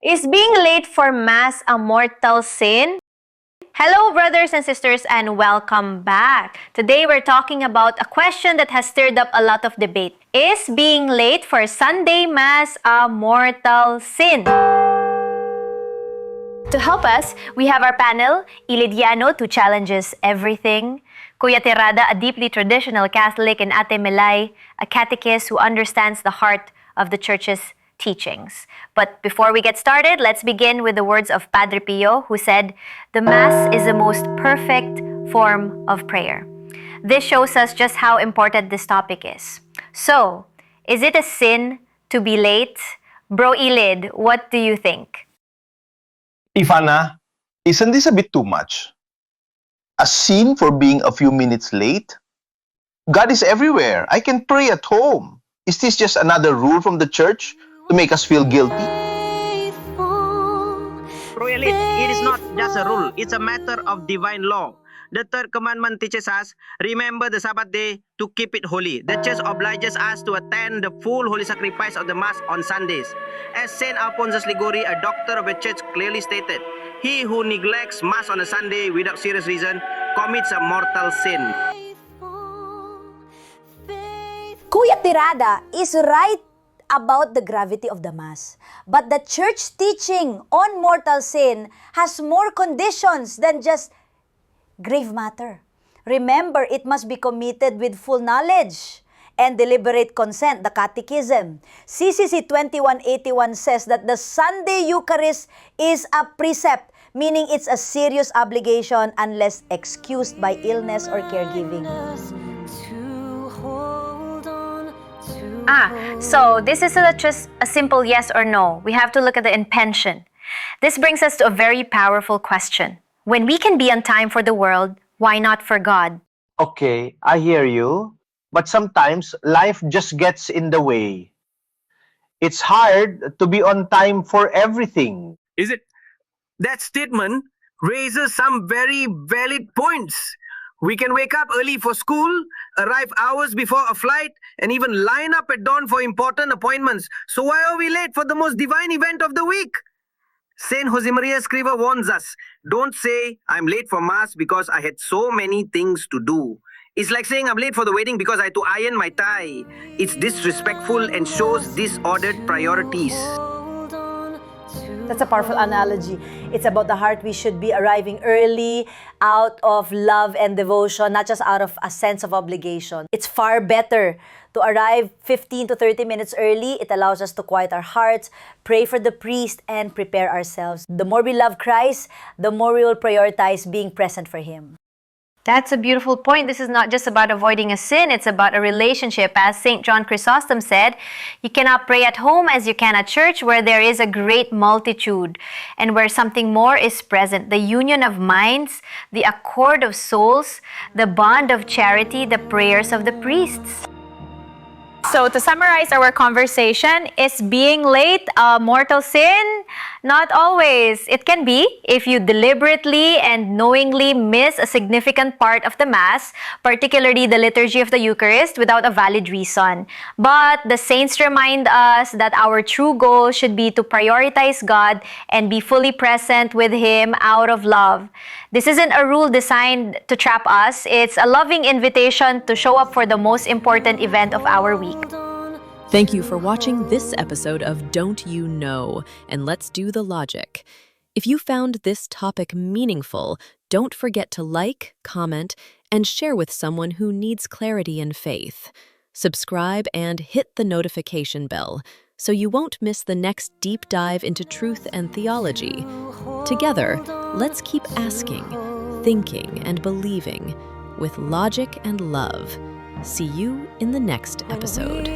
Is being late for Mass a mortal sin? Hello, brothers and sisters, and welcome back. Today we're talking about a question that has stirred up a lot of debate. Is being late for Sunday Mass a mortal sin? To help us, we have our panel, Elid Yanut, who challenges everything, Kuya Tirada, a deeply traditional Catholic, and Ate Melai, a catechist who understands the heart of the Church's teachings. But before we get started, let's begin with the words of Padre Pio, who said, "The Mass is the most perfect form of prayer." This shows us just how important this topic is. So, is it a sin to be late? Bro Elid, what do you think? Ivana, isn't this a bit too much? A sin for being a few minutes late? God is everywhere. I can pray at home. Is this just another rule from the church to make us feel guilty? Really, it is not just a rule, it's a matter of divine law. The third commandment teaches us, remember the Sabbath day to keep it holy. The church obliges us to attend the full holy sacrifice of the Mass on Sundays. As Saint Alphonsus Liguori, a doctor of the church, clearly stated, he who neglects Mass on a Sunday without serious reason commits a mortal sin. Kuya Tirada is right about the gravity of the Mass. But the church teaching on mortal sin has more conditions than just grave matter. Remember, it must be committed with full knowledge and deliberate consent, the Catechism. CCC 2181 says that the Sunday Eucharist is a precept, meaning it's a serious obligation unless excused by illness or caregiving. So this isn't just a simple yes or no. We have to look at the intention. This brings us to a very powerful question. When we can be on time for the world, why not for God? Okay, I hear you. But sometimes life just gets in the way. It's hard to be on time for everything. Is it? That statement raises some very valid points. We can wake up early for school, arrive hours before a flight, and even line up at dawn for important appointments. So why are we late for the most divine event of the week? Saint Josemaría Escrivá warns us, don't say, I'm late for Mass because I had so many things to do. It's like saying I'm late for the wedding because I had to iron my tie. It's disrespectful and shows disordered priorities. That's a powerful analogy. It's about the heart. We should be arriving early out of love and devotion, not just out of a sense of obligation. It's far better to arrive 15 to 30 minutes early. It allows us to quiet our hearts, pray for the priest, and prepare ourselves. The more we love Christ, the more we will prioritize being present for Him. That's a beautiful point. This is not just about avoiding a sin, it's about a relationship. As St. John Chrysostom said, you cannot pray at home as you can at church, where there is a great multitude and where something more is present. The union of minds, the accord of souls, the bond of charity, the prayers of the priests. So to summarize our conversation, is being late a mortal sin? Not always. It can be if you deliberately and knowingly miss a significant part of the Mass, particularly the liturgy of the Eucharist, without a valid reason. But the saints remind us that our true goal should be to prioritize God and be fully present with Him out of love. This isn't a rule designed to trap us. It's a loving invitation to show up for the most important event of our week. Thank you for watching this episode of Don't You Know? And let's do the logic. If you found this topic meaningful, don't forget to like, comment, and share with someone who needs clarity and faith. Subscribe and hit the notification bell so you won't miss the next deep dive into truth and theology. Together, let's keep asking, thinking, and believing with logic and love. See you in the next episode.